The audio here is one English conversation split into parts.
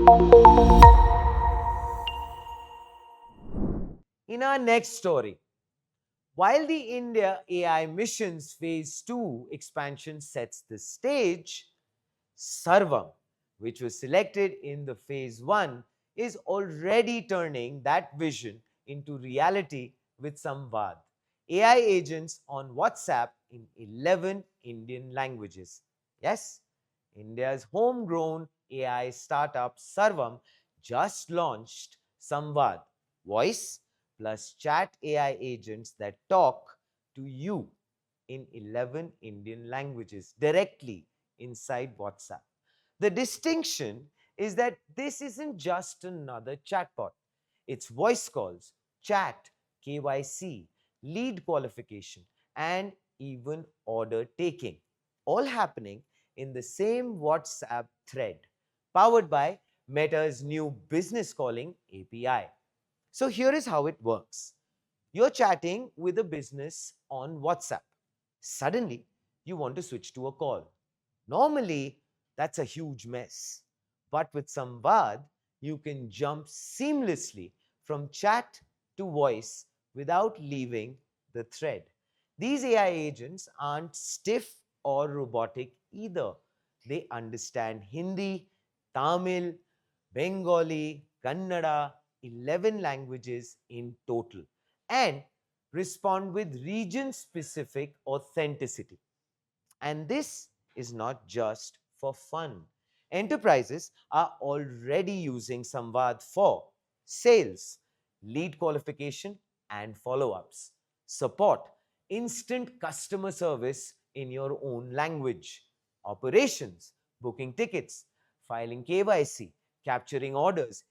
In our next story, while the India AI missions phase 2 expansion sets the stage, Sarvam, which was selected in the phase 1, is already turning that vision into reality with Samvad, AI agents on WhatsApp in 11 Indian languages. Yes, India's homegrown AI startup Sarvam just launched Samvad, voice plus chat AI agents that talk to you in 11 Indian languages directly inside WhatsApp. The distinction is that this isn't just another chatbot, it's voice calls, chat, KYC, lead qualification, and even order taking, all happening in the same WhatsApp thread, powered by Meta's new business calling API. So here is how it works. You're chatting with a business on WhatsApp. Suddenly, you want to switch to a call. Normally, that's a huge mess. But with Samvad, you can jump seamlessly from chat to voice without leaving the thread. These AI agents aren't stiff or robotic either. They understand Hindi, Tamil, Bengali, Kannada, 11 languages in total, and respond with region specific authenticity. And this is not just for fun. Enterprises are already using Samvad for sales, lead qualification, and follow ups, support, instant customer service in your own language, operations, booking tickets, filing KYC, capturing orders,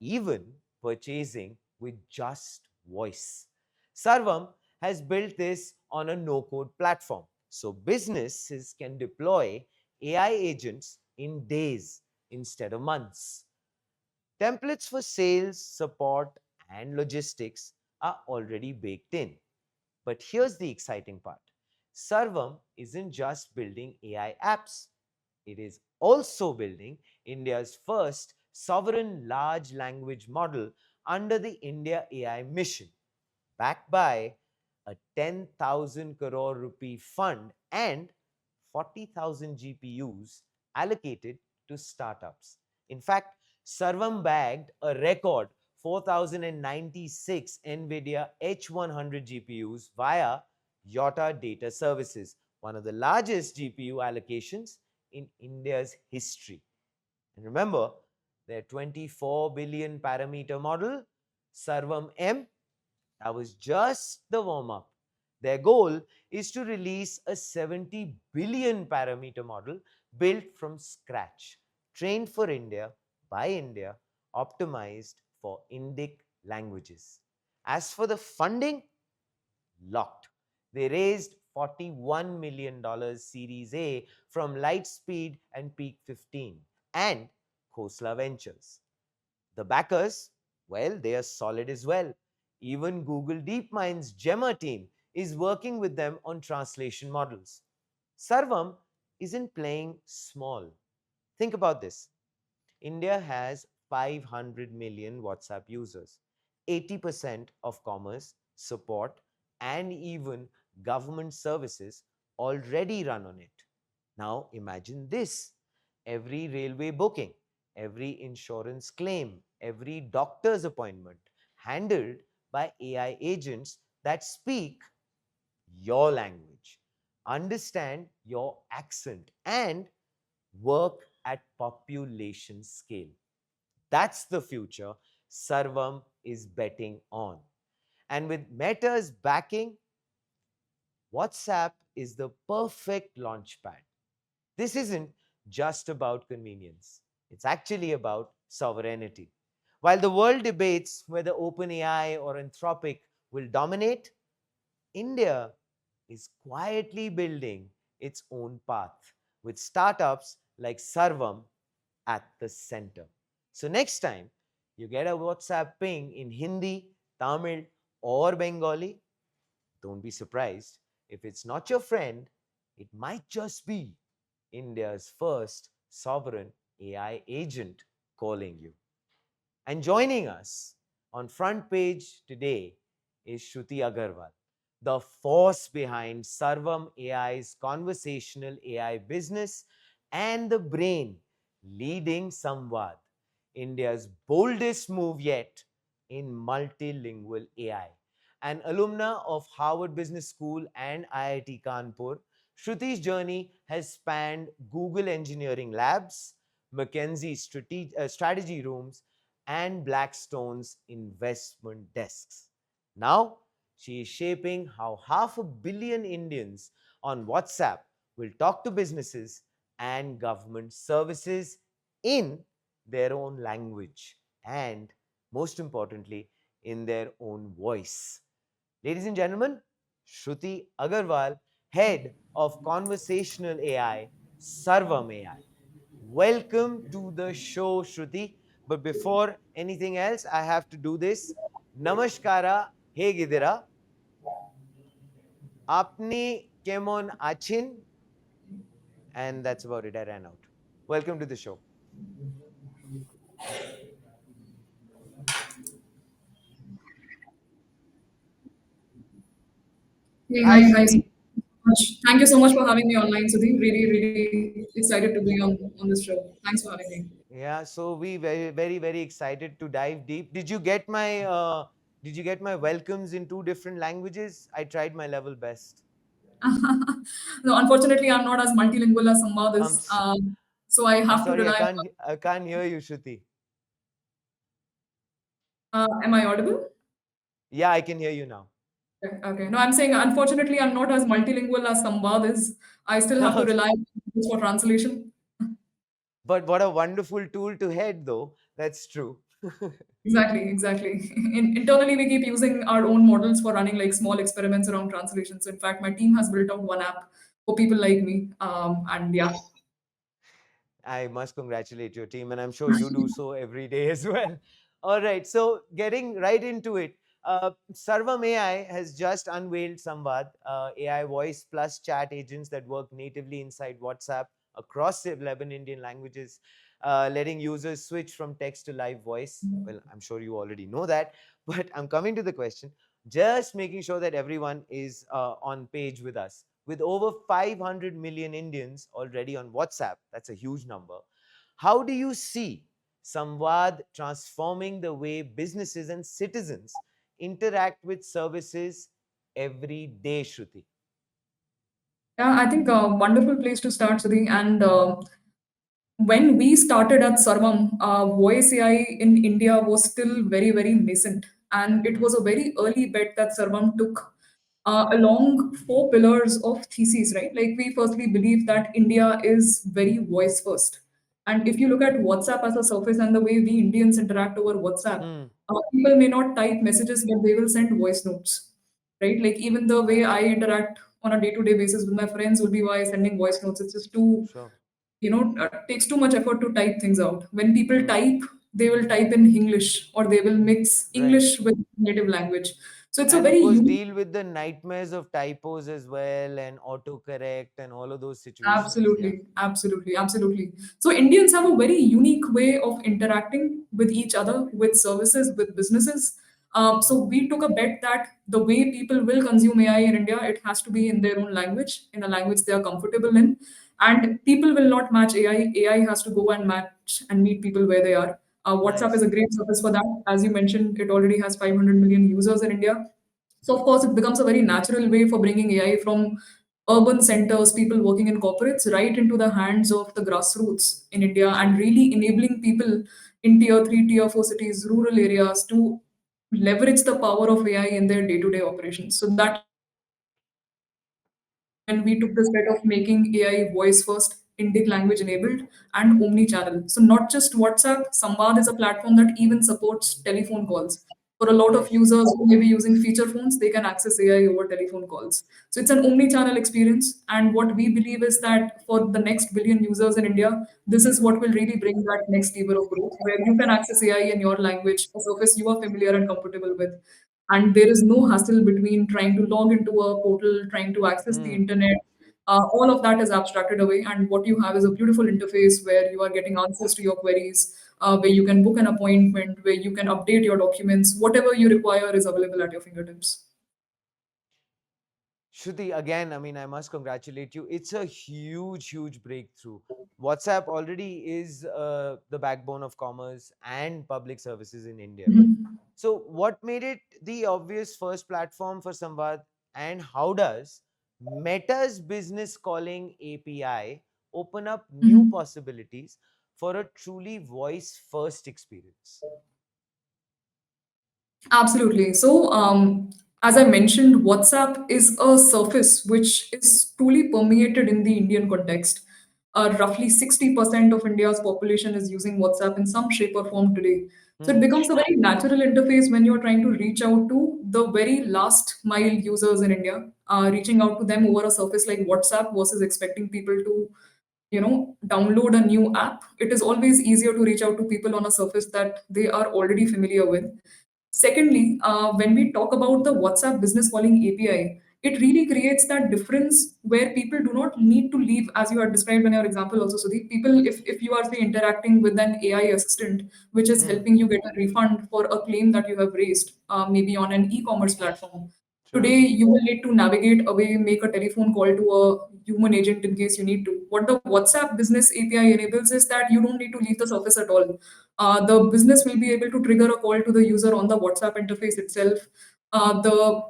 even purchasing with just voice. Sarvam has built this on a no code platform, so businesses can deploy AI agents in days instead of months. Templates for sales, support, and logistics are already baked in. But here's the exciting part. Sarvam isn't just building AI apps, it is also building India's first sovereign large language model under the India AI mission, backed by a 10,000 crore rupee fund and 40,000 GPUs allocated to startups. In fact, Sarvam bagged a record 4,096 NVIDIA H100 GPUs via Yotta Data Services, one of the largest GPU allocations in India's history. And remember, their 24 billion parameter model, Sarvam M, that was just the warm up. Their goal is to release a 70 billion parameter model built from scratch, trained for India, by India, optimized for Indic languages. As for the funding, locked. They raised $41 million Series A from Lightspeed and Peak 15 and Khosla Ventures. The backers, well, they are solid as well. Even Google DeepMind's Gemma team is working with them on translation models. Sarvam isn't playing small. Think about this. India has 500 million WhatsApp users. 80% of commerce, support, and even government services already run on it. Now imagine this: every railway booking, every insurance claim, every doctor's appointment handled by AI agents that speak your language, understand your accent, and work at population scale. That's the future Sarvam is betting on. And with Meta's backing, WhatsApp is the perfect launchpad. This isn't just about convenience, it's actually about sovereignty. While the world debates whether OpenAI or Anthropic will dominate, India is quietly building its own path with startups like Sarvam at the center. So, next time you get a WhatsApp ping in Hindi, Tamil, or Bengali, don't be surprised. If it's not your friend, it might just be India's first sovereign AI agent. calling you. And joining us on front page today is Shruti Agarwal, the force behind Sarvam AI's conversational AI business and the brain leading Samvad, India's boldest move yet in multilingual AI. An alumna of Harvard Business School and IIT Kanpur, Shruti's journey has spanned Google Engineering Labs, McKinsey strategy rooms, and Blackstone's investment desks. Now, she is shaping how 500 million Indians on WhatsApp will talk to businesses and government services in their own language and, most importantly, in their own voice. Ladies and gentlemen, Shruti Agarwal, head of conversational AI, Sarvam AI. Welcome to the show, Shruti. But before anything else, I have to do this. Namaskara, Hegidira. Apni Kemon Achin. And that's about it. I ran out. Welcome to the show. Hey, Hi, hi, hi. So Shruti. much. Thank you so much for having me online, Sudhi. Really, really excited to be on this show. Thanks for having me. Yeah, so we very excited to dive deep. Did you get my welcomes in two different languages? I tried my level best. No, unfortunately, I'm not as multilingual as Samvad I'm is. s- So I I'm have to sorry, rely on. I can't hear you, Shruti. Am I audible? Yeah, I can hear you now. Okay, okay. No, I'm saying unfortunately, I'm not as multilingual as Samvad is. I still have to rely on this for translation. But what a wonderful tool to head, though. That's true. Exactly, exactly. Internally, we keep using our own models for running like small experiments around translation. So, in fact, my team has built out one app for people like me. And yeah, I must congratulate your team, and I'm sure you do so every day as well. All right, so getting right into it, Sarvam AI has just unveiled Samvad, AI voice plus chat agents that work natively inside WhatsApp across 11 Indian languages, letting users switch from text to live voice. Well, I'm sure you already know that, but I'm coming to the question, just making sure that everyone is on page with us. With over 500 million Indians already on WhatsApp, that's a huge number. How do you see Samvad transforming the way businesses and citizens interact with services every day, Shruti? yeah, I think a wonderful place to start, Sudhi. And when we started at Sarvam, voice AI in India was still very, very nascent. And it Hmm. was a very early bet that Sarvam took along four pillars of theses, right? Like we firstly believe that India is very voice first. And if you look at WhatsApp as a surface and the way we Indians interact over WhatsApp, Hmm. people may not type messages, but they will send voice notes, right? Like even the way I interact on a day-to-day basis with my friends will be by sending voice notes. It's just too Sure. takes too much effort to type things out. When people Hmm. type, they will type in English or they will mix Right. English with native language. So it's a And of very course, unique. deal with the nightmares of typos as well and autocorrect and all of those situations. Yeah. Absolutely, absolutely, absolutely. So Indians have a very unique way of interacting with each other, with services, with businesses. So we took a bet that the way people will consume AI in India, it has to be in their own language, in a language they are comfortable in, and people will not match AI. AI has to go and match and meet people where they are. WhatsApp is Nice. a great service for that. As you mentioned, it already has 500 million users in India. So, of course, it becomes a very natural way for bringing AI from urban centers, people working in corporates, right into the hands of the grassroots in India and Sure. really enabling people in tier three, tier four cities, rural areas to leverage the power of AI in their day to day operations. So, that is when we took this bet of making AI voice first, Indic language enabled, and omni channel. So, not just WhatsApp, Samvad is a platform that even supports telephone calls. For a lot of users who may be Nice. using feature phones, they can access AI over telephone calls. So it's an omni-channel experience. And what we believe is that for the next billion users in India, this is what will really bring that next lever of growth, where you can access AI in your language, a surface you are familiar and comfortable with. And there is no hassle between trying to log into a portal, trying to access the Hmm. internet. All of that is abstracted away, and what you have is a beautiful interface where you are getting answers to your queries. where you can book an appointment, where you can update your documents. Whatever you require is available at your fingertips. Shruti, again, I mean, I must congratulate you. It's a huge, huge breakthrough. WhatsApp already is the backbone of commerce and public services in India. Mhm. So, what made it the obvious first platform for Samvad, and how does Meta's business calling API open up new Mhm. possibilities for a truly voice first experience? Absolutely. So, as I mentioned, WhatsApp is a surface which is truly permeated in the Indian context. Roughly 60% of India's population is using WhatsApp in some shape or form today. So, it Hmm. becomes a very natural interface when you're trying to reach out to the very last mile users in India, reaching out to them over a surface like WhatsApp versus expecting people to download a new app. It is always easier to reach out to people on a surface that they are already familiar with. Secondly, when we talk about the WhatsApp business calling API, it really creates that difference where people do not need to leave, as you had described in your example also, Sudhi. People, if you are, say, interacting with an AI assistant, which is Hmm. helping you get a refund for a claim that you have raised, maybe on an e-commerce platform. Today, True. you will need to navigate away, make a telephone call to a human agent in case you need to. What the WhatsApp business API enables is that you don't need to leave the surface at all. The business will be able to trigger a call to the user on the WhatsApp interface itself. The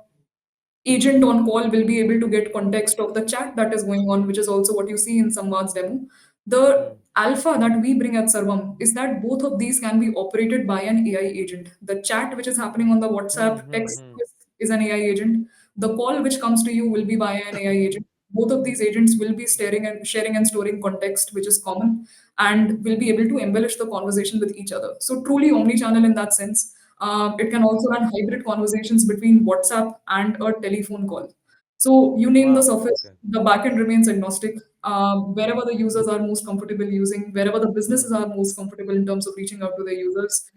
agent on call will be able to get context of the chat that is going on, which is also what you see in Samvad's demo. The Hmm. alpha that we bring at Sarvam is that both of these can be operated by an AI agent. The chat which is happening on the Hmm. WhatsApp Hmm. text Hmm. is an AI agent. The call which comes to you will be by an AI agent. Both of these agents will be sharing and storing context, which is common, and will be able to embellish the conversation with each other. So truly omni-channel in that sense. It can also run hybrid conversations between WhatsApp and a telephone call. So you name the Wow. surface, Okay. the backend remains agnostic. Wherever the users are most comfortable using, wherever the businesses Hmm. are most comfortable in terms of reaching out to their users,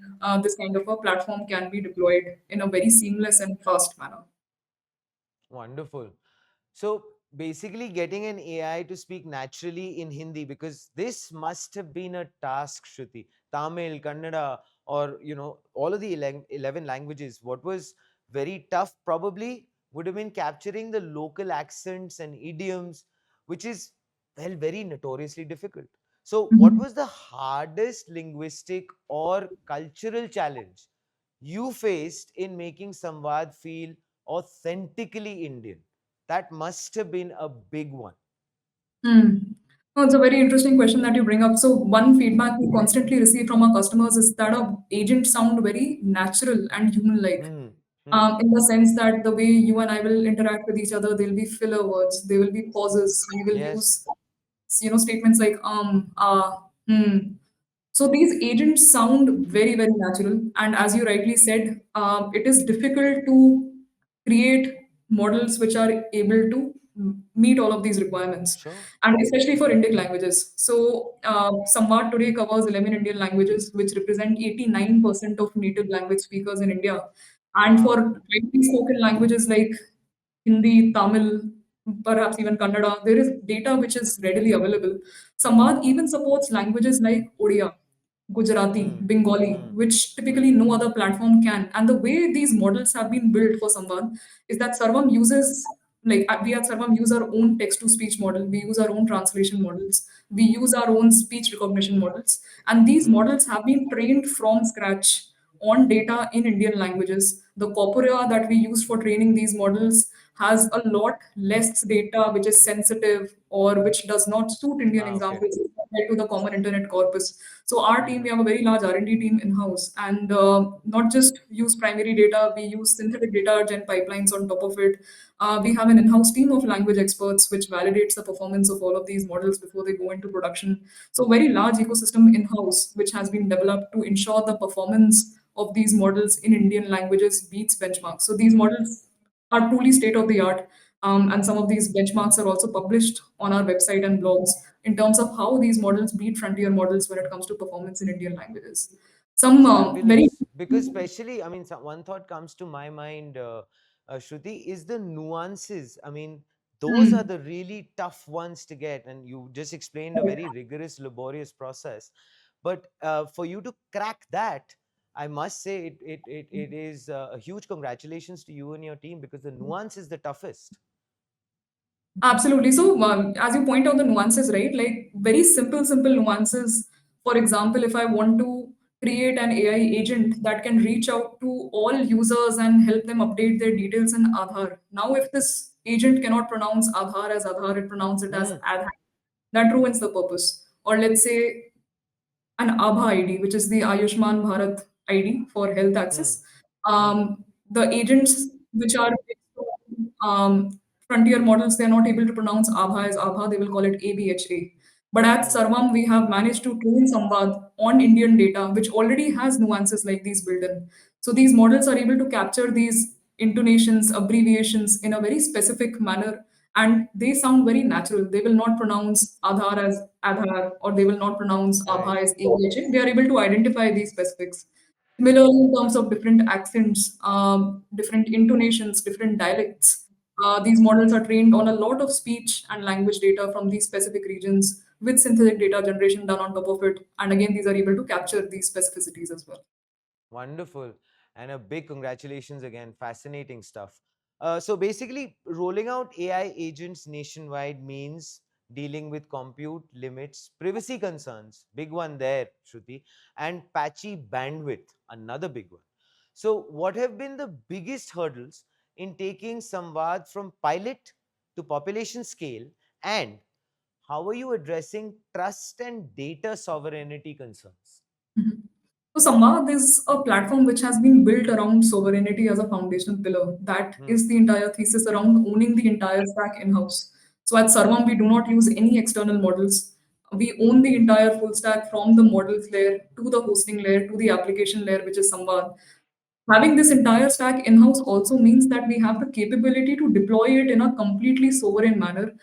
this kind of a platform can be deployed in a very seamless and fast manner. Wonderful. So basically, getting an AI to speak naturally in Hindi, because this must have been a task, Shruti. Tamil, Kannada, or all of the 11 languages. What was very tough probably would have been capturing the local accents and idioms, which is, well, very notoriously difficult. So, what Mhm. was the hardest linguistic or cultural challenge you faced in making Samvad feel authentically Indian? That must have been a big one. Hmm. No, it's a very interesting question that you bring up. So, one feedback we constantly receive from our customers is that our agents sound very natural and human-like. Hmm. Hmm. In the sense that the way you and I will interact with each other, there'll be filler words, there will be pauses. We will Yes. use, statements like hmm. So these agents sound very, very natural. And as you rightly said, it is difficult to create models which are able to meet all of these requirements, Sure. and especially for Indic languages. So, Samvad today covers 11 Indian languages, which represent 89% of native language speakers in India. And for Wow. widely spoken languages like Hindi, Tamil, perhaps even Kannada, there is data which is readily available. Samvad even supports languages like Odia, Gujarati, Hmm. Bengali, Hmm. which Hmm. typically no other platform can. And the way these models have been built for Samvad is that Sarvam uses, like we at Sarvam use our own text to speech model, we use our own translation models, we use our own speech recognition models. And these Hmm. models have been trained from scratch on data in Indian languages. The corpora that we use for training these models has a lot less data which is sensitive or which does not suit Indian Ah, okay. examples compared to the common internet corpus. So our team, we Hmm. have a very large R&D team in-house, and not just use primary data, we use synthetic data gen pipelines on top of it. We have an in-house team of language experts which validates the performance of all of these models before they go into production. So very large ecosystem in-house which has been developed to ensure the performance of these models in Indian languages beats benchmarks. So these models are truly state of the art. And some of these benchmarks are also published on our website and blogs in terms of how these models beat frontier models when it comes to performance in Indian languages. Some very Fabulous. Because, especially, I mean, one thought comes to my mind, Shruti, is the nuances. I mean, those are Hmm. the really tough ones to get. And you just explained a very rigorous, laborious process. But for you to crack that, I must say it is a huge congratulations to you and your team, because the nuance is the toughest. Absolutely. So, as you point out the nuances, right? Like very simple nuances. For example, if I want to create an AI agent that can reach out to all users and help them update their details in Aadhaar. Now, if this agent cannot pronounce Aadhaar as Aadhaar, it pronounces it as Hmm. Aadhaar. That ruins the purpose. Or let's say an ABHA ID, which is the Ayushman Bharat ID for health Hmm. access. Hmm. The agents which are frontier models, they're not able to pronounce ABHA as ABHA, they will call it ABHA. But at Hmm. Sarvam, we have managed to train Samvad on Indian data, which already has nuances like these built in. So these models are able to capture these intonations, abbreviations in a very specific manner, and they sound very natural. They will not pronounce Aadhaar as Aadhaar, or they will not pronounce Right. Abha as ABHA. They are able to identify these specifics. Similarly, in terms of different accents, different intonations, different dialects, these models are trained on a lot of speech and language data from these specific regions with synthetic data generation done on top of it. And again, these are able to capture these specificities as well. Wonderful. And a big congratulations again. Fascinating stuff. So basically, rolling out AI agents nationwide means dealing with compute limits, privacy concerns, big one there, Shruti, and patchy bandwidth, another big one. So, what have been the biggest hurdles in taking Samvad from pilot to population scale? And how are you addressing trust and data sovereignty concerns? Mhm. So Samvad is a platform which has been built around sovereignty as a foundational pillar. That Hmm, is the entire thesis around owning the entire stack in-house. So at Sarvam, we do not use any external models. We own the entire full stack from the models layer to the hosting layer to the application layer, which is Samvad. Having this entire stack in-house also means that we have the capability to deploy it in a completely sovereign manner,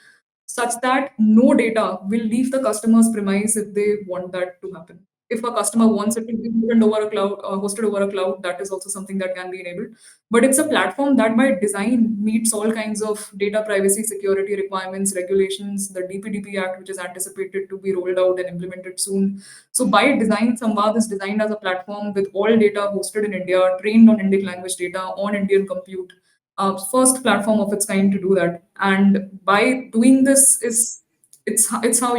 such that no data will leave the customer's premise if they want that to happen. If a customer wow. wants it to be hosted over a cloud, that is also something that can be enabled. But it's a platform that by design meets all kinds of data privacy security requirements, regulations, the DPDP Act, which is anticipated to be rolled out and implemented soon. So by design, Samvad is designed as a platform with all data hosted in India, trained on Indian language data on Indian compute. First platform of its kind to do that. And by doing this is it's how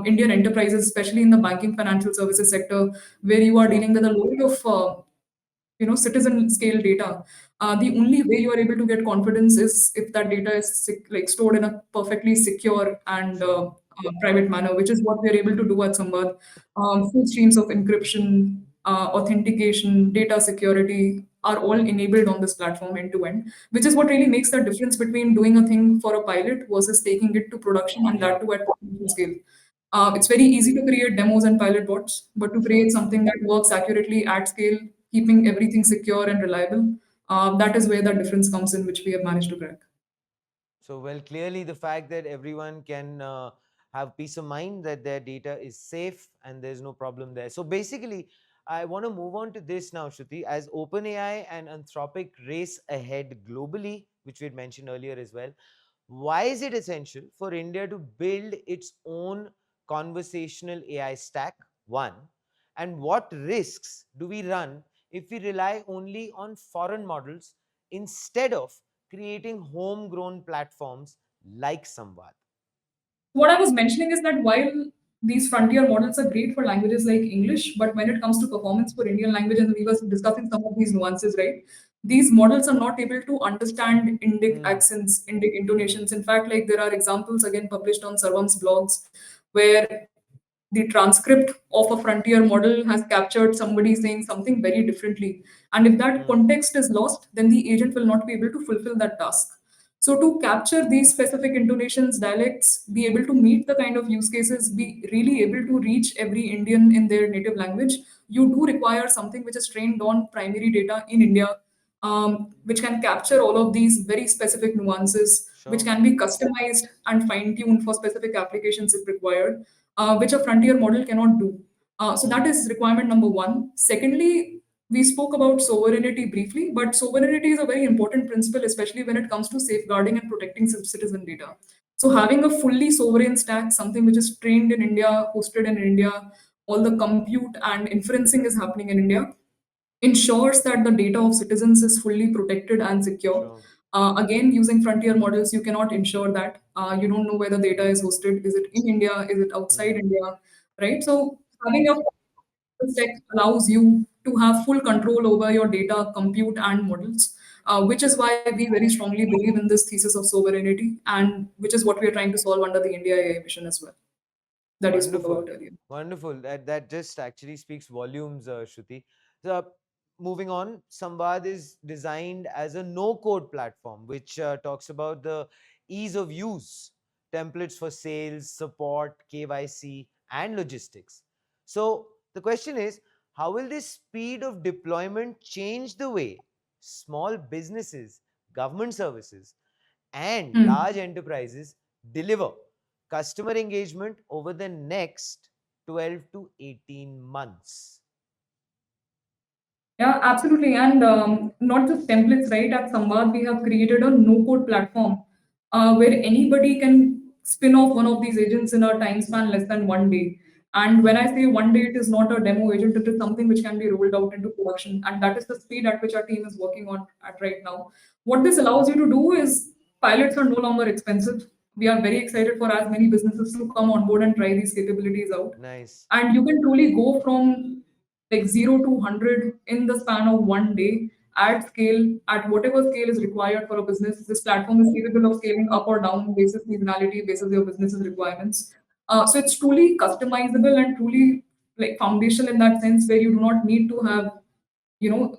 Indian enterprises, especially in the banking financial services sector, where you are Sure. dealing with a lot of citizen scale data. The only way you are able to get confidence is if that data is like stored in a perfectly secure and Sure. private manner, which is what we are able to do at Samvad. Full streams of encryption, authentication, data security are all enabled on this platform end to end, which is what really makes the difference between doing a thing for a pilot versus taking it to production, and Yeah. that too at commercial scale. It's very easy to create demos and pilot bots, but to Sure. create something that works accurately at scale, keeping everything secure and reliable, that is where the difference comes in, which we have managed to crack. So, well, clearly the fact that everyone can have peace of mind that their data is safe and there's no problem there. So, basically, I want to move on to this now, Shruti. As OpenAI and Anthropic race ahead globally, which we had mentioned earlier as well, why is it essential for India to build its own conversational AI stack? One, and what risks do we run if we rely only on foreign models instead of creating homegrown platforms like Samvad? What I was mentioning is that while these frontier models are great for languages like English, but when it comes to performance for Indian language, and we were discussing some of these nuances, right? These models are not able to understand Indic Hmm. accents, Indic intonations. In fact, like there are examples again published on Sarvam's blogs where the transcript of a frontier model has captured somebody saying something very differently. And if that Hmm. context is lost, then the agent will not be able to fulfill that task. So, to capture these specific intonations, dialects, be able to meet the kind of use cases, be really able to reach every Indian in their native language, you do require something which is trained on primary data in India, which can capture all of these very specific nuances, which Sure. can be customized and fine tuned for specific applications if required, which a frontier model cannot do. So that Hmm. is requirement number one. Secondly, we spoke about sovereignty briefly, but sovereignty is a very important principle, especially when it comes to safeguarding and protecting citizen data. So having a fully sovereign stack, something which is trained in India, hosted in India, all the compute and inferencing is happening in India, ensures that the data of citizens is fully protected and secure. True. Again, using frontier models, you cannot ensure that. You don't know where the data is hosted. Is it in India? Is it outside Hmm. India? Right? So having a tech allows you to have full control over your data, compute, and models, which is why we very strongly believe in this thesis of sovereignty, and which is what we are trying to solve under the India AI mission as well, that you spoke Wonderful, about earlier. wonderful. That just actually speaks volumes, Shruti. So, moving on, Samvad is designed as a no-code platform, which talks about the ease of use, templates for sales, support, KYC, and logistics. So the question is, how will this speed of deployment change the way small businesses, government services, and Hmm. large enterprises deliver customer engagement over the next 12 to 18 months? Yeah, absolutely. And not just templates, right? At Samvad, we have created a no-code platform where anybody can spin off one of these agents in a time span less than 1 day. And when I say 1 day, it is not a demo agent, it is something which can be rolled out into production. And that is the speed at which our team is working on at right now. What this allows you to do is pilots are no longer expensive. We are very excited for as many businesses to come on board and try these capabilities out. Nice. And you can truly go from like 0 to 100 in the span of 1 day at scale, at whatever scale is required for a business. This platform is capable of scaling up or down basis seasonality, basis your business's requirements. So it's truly customizable and truly like foundational in that sense, where you do not need to have,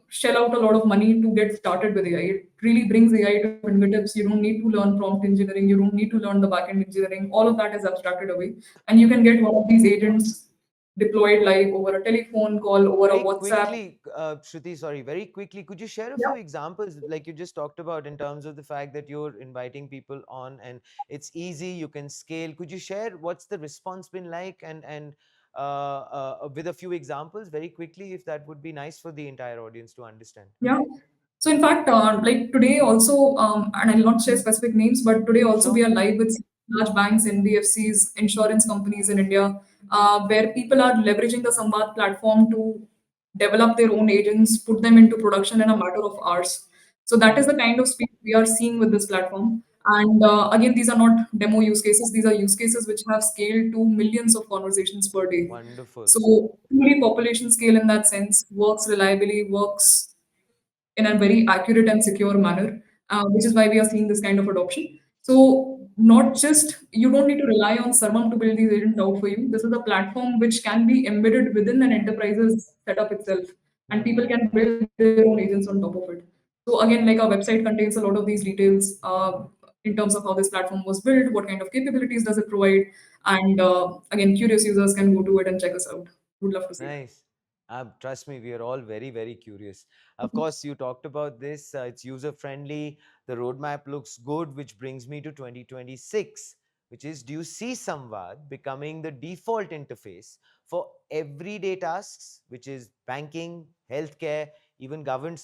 shell out a lot of money to get started with AI. It really brings AI to your fingertips. You don't need to learn prompt engineering. You don't need to learn the backend engineering. All of that is abstracted away, and you can get one of these agents deployed live over a telephone call, over a Very WhatsApp. quickly, Shruti, sorry, very quickly, could you share a Yeah, few examples like you just talked about in terms of the fact that you're inviting people on and it's easy, you can scale. Could you share what's the response been like and with a few examples very quickly, if that would be nice for the entire audience to understand? yeah. So in fact, like today also, and I'll not share specific names, but today also we Sure. are live with large banks, NBFCs, insurance companies in India, where people are leveraging the Samvad platform to develop their own agents, put them into production in a matter of hours. So that is Hmm. the kind of speed we are seeing with this platform. And again, these are not demo use cases; these are use cases which have scaled to millions of conversations per day. Wonderful. So truly population scale in that sense, works reliably, works in a very accurate and secure manner, which is why we are seeing this kind of adoption. So, not just you don't need to rely on Sarvam to build these agents out for you. This is a platform which can be embedded within an enterprise's setup itself, and people Hmm. can build their own agents on top of it. So, again, like our website contains a lot of these details in terms of how this platform was built, what kind of capabilities does it provide, and again, curious users can go to it and check us out. Would love to see it. Nice. Trust me, we are all very, very curious. Of course, you talked about this. It's user friendly. The roadmap looks good, which brings me to 2026, which is, do you see Samvad becoming the default interface for everyday tasks, which is banking, healthcare, even government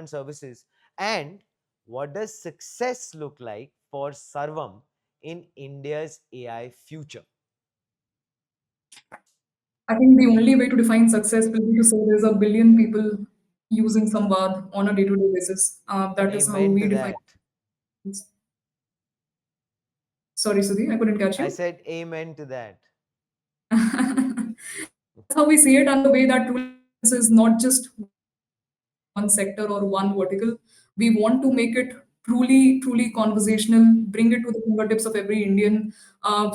services? And what does success look like for Sarvam in India's AI future? I think the only way to define success will be to say there's a billion people using Samvad on a day-to-day basis. That is how Amen we to define that. it. Sorry, Sudhi, I couldn't catch I you. said amen to that. That's how we see it, and the way that truly is not just one sector or one vertical. We want to make it truly, truly conversational, bring it to the fingertips of every Indian.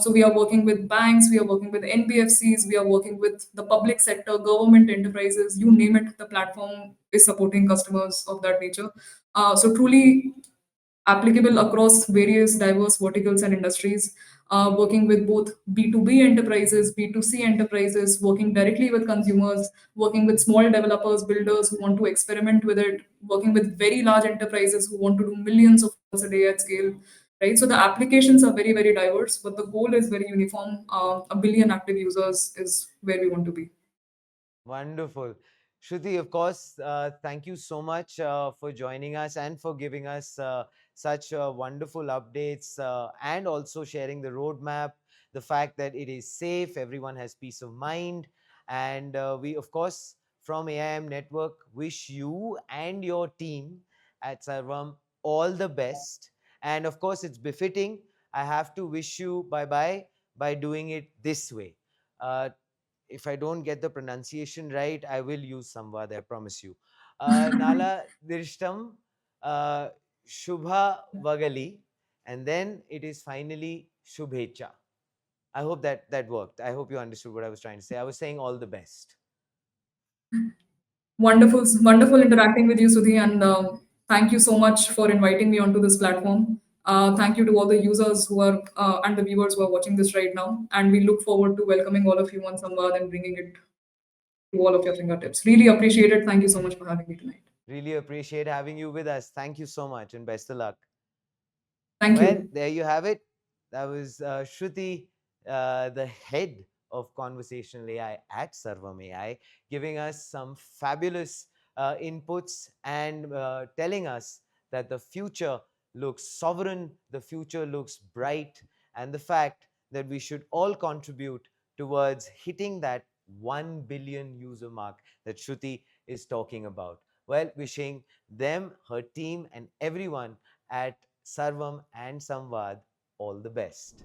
So we are working with banks, we are working with NBFCs, we are working with the public sector, government enterprises, you name it, the platform is supporting customers of that nature. So truly applicable across various diverse verticals and industries, working with both B2B enterprises, B2C enterprises, working directly with consumers, working with small developers, builders who want to experiment with it, working with very large enterprises who want to do millions of calls a day at scale. Right, so the applications are very, very diverse, but the goal is very uniform. A billion active users is where we want to be. Wonderful. Shruti, of course, thank you so much for joining us and for giving us such wonderful updates and also sharing the roadmap, the fact that it is safe, everyone has peace of mind. And we, of course, from AIM Network, wish you and your team at Sarvam all the best. And of course, it's befitting. I have to wish you bye bye by doing it this way. Uh, if I don't get the pronunciation right, I will use Samvad, I promise you. Nala Dirshtam, uh, Shubha Vagali, and then it is finally Shubhecha. I hope that worked. I hope you understood what I was trying to say. I was saying all the best. Wonderful, wonderful interacting with you, Sudhi, and thank you so much for inviting me onto this platform. Thank you to all the users who are and the viewers who are watching this right now, and we look forward to welcoming all of you on Samvad and bringing it to all of your fingertips. Really appreciate it. Thank you so much for having me tonight. Really appreciate having you with us. Thank you so much and best of luck. Thank Well, you. there you have it. That was Shruti, the head of conversational AI at Sarvam AI, giving us some fabulous inputs and telling us that the future looks sovereign, the future looks bright, and the fact that we should all contribute towards hitting that 1 billion user mark that Shruti is talking about. Well, wishing them, her team, and everyone at Sarvam and Samvad all the best.